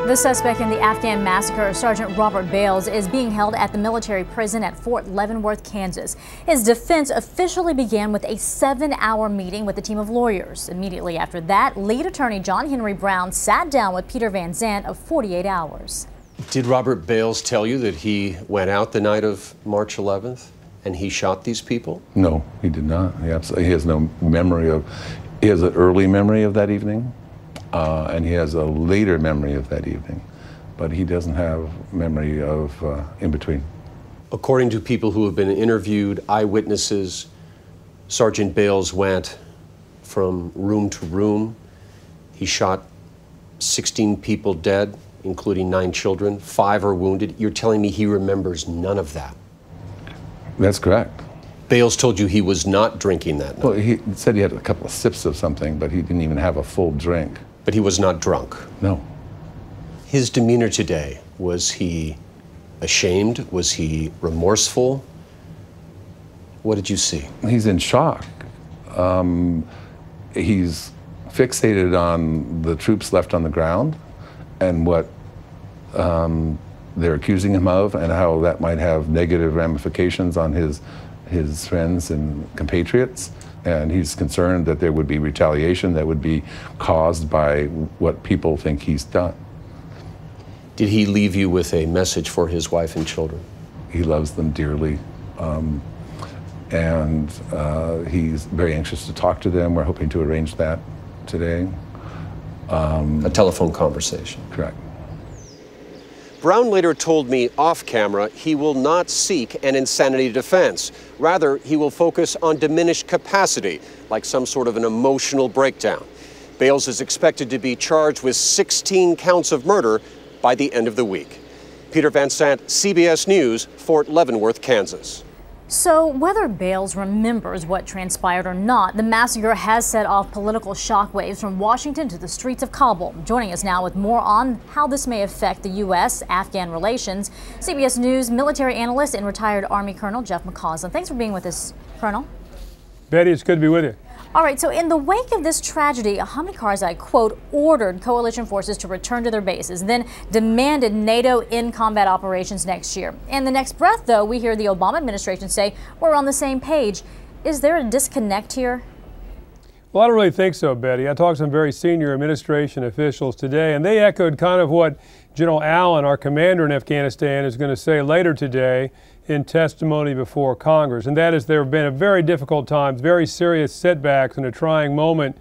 The suspect in the Afghan massacre, Sergeant Robert Bales, is being held at the military prison at Fort Leavenworth, Kansas. His defense officially began with a 7-hour meeting with a team of lawyers. Immediately after that, lead attorney John Henry Brown sat down with Peter Van Zandt of 48 Hours. Did Robert Bales tell you that he went out the night of March 11th and he shot these people? No, he did not. He has no memory of, he has an early memory of that evening. And he has a later memory of that evening, but he doesn't have memory of in between. According to people who have been interviewed, eyewitnesses, Sergeant Bales went from room to room. He shot 16 people dead, including 9 children. 5 are wounded. You're telling me he remembers none of that? That's correct. Bales told you he was not drinking that night. Well, he said he had a couple of sips of something, but he didn't even have a full drink. But he was not drunk? No. His demeanor today, was he ashamed? Was he remorseful? What did you see? He's in shock. He's fixated on the troops left on the ground and what they're accusing him of and how that might have negative ramifications on his friends and compatriots. And he's concerned that there would be retaliation that would be caused by what people think he's done. Did he leave you with a message for his wife and children? He loves them dearly. And he's very anxious to talk to them. We're hoping to arrange that today. A telephone conversation? Correct. Brown later told me off camera he will not seek an insanity defense. Rather, he will focus on diminished capacity, like some sort of an emotional breakdown. Bales is expected to be charged with 16 counts of murder by the end of the week. Peter Van Zandt, CBS News, Fort Leavenworth, Kansas. So whether Bales remembers what transpired or not, the massacre has set off political shockwaves from Washington to the streets of Kabul. Joining us now with more on how this may affect the US Afghan relations, CBS News military analyst and retired Army Colonel Jeff McCausland. Thanks for being with us, Colonel. Betty, it's good to be with you. All right, so in the wake of this tragedy, Hamid Karzai, quote, ordered coalition forces to return to their bases, then demanded NATO in-combat operations next year. In the next breath, though, we hear the Obama administration say we're on the same page. Is there a disconnect here? Well, I don't really think so, Betty. I talked to some very senior administration officials today, and they echoed kind of what General Allen, our commander in Afghanistan, is going to say later today in testimony before Congress, and that is there have been a very difficult times, very serious setbacks and a trying moment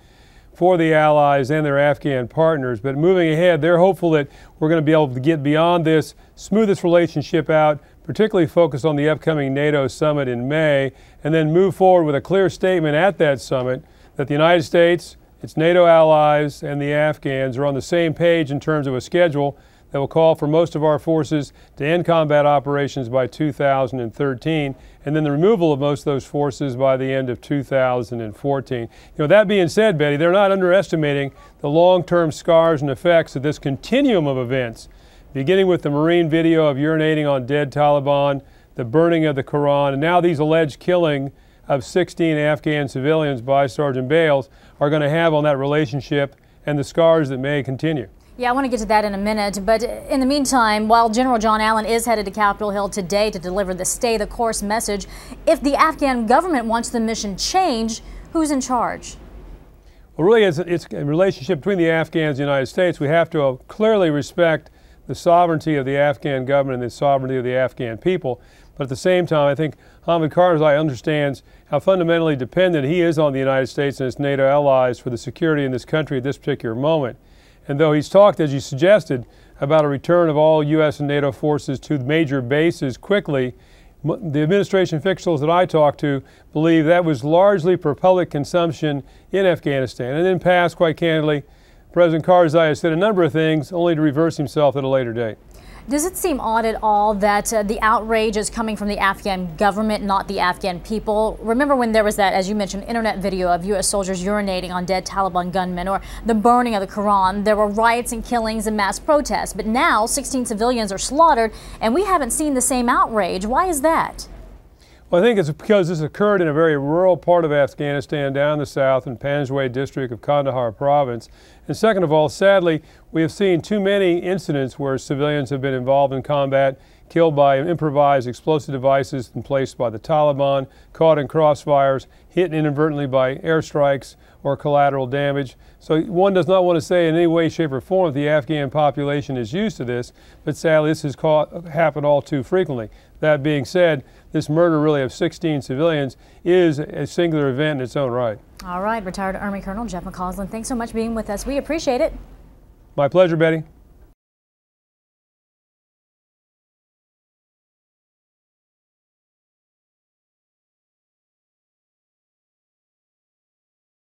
for the allies and their Afghan partners. But moving ahead, they're hopeful that we're going to be able to get beyond this, smooth this relationship out, particularly focus on the upcoming NATO summit in May, and then move forward with a clear statement at that summit that the United States, its NATO allies, and the Afghans are on the same page in terms of a schedule that will call for most of our forces to end combat operations by 2013, and then the removal of most of those forces by the end of 2014. You know, that being said, Betty, they're not underestimating the long-term scars and effects of this continuum of events, beginning with the Marine video of urinating on dead Taliban, the burning of the Quran, and now these alleged killing of 16 Afghan civilians by Sergeant Bales are going to have on that relationship and the scars that may continue. Yeah, I want to get to that in a minute, but in the meantime, while General John Allen is headed to Capitol Hill today to deliver the stay the course message, if the Afghan government wants the mission changed, who's in charge? Well, really, it's a relationship between the Afghans and the United States. We have to clearly respect the sovereignty of the Afghan government and the sovereignty of the Afghan people. But at the same time, I think Hamid Karzai understands how fundamentally dependent he is on the United States and its NATO allies for the security in this country at this particular moment. And though he's talked, as you suggested, about a return of all U.S. and NATO forces to major bases quickly, the administration officials that I talked to believe that was largely for public consumption in Afghanistan. And in the past, quite candidly, President Karzai has said a number of things only to reverse himself at a later date. Does it seem odd at all that the outrage is coming from the Afghan government, not the Afghan people? Remember when there was that, as you mentioned, internet video of U.S. soldiers urinating on dead Taliban gunmen, or the burning of the Quran? There were riots and killings and mass protests, but now 16 civilians are slaughtered, and we haven't seen the same outrage. Why is that? Well, I think it's because this occurred in a very rural part of Afghanistan down the south in Panjwai district of Kandahar province. And second of all, sadly, we have seen too many incidents where civilians have been involved in combat, killed by improvised explosive devices placed by the Taliban, caught in crossfires, hit inadvertently by airstrikes or collateral damage. So one does not want to say in any way, shape, or form that the Afghan population is used to this, but sadly this has happened all too frequently. That being said, this murder really of 16 civilians is a singular event in its own right. All right, retired Army Colonel Jeff McCausland, thanks so much for being with us. We appreciate it. My pleasure, Betty.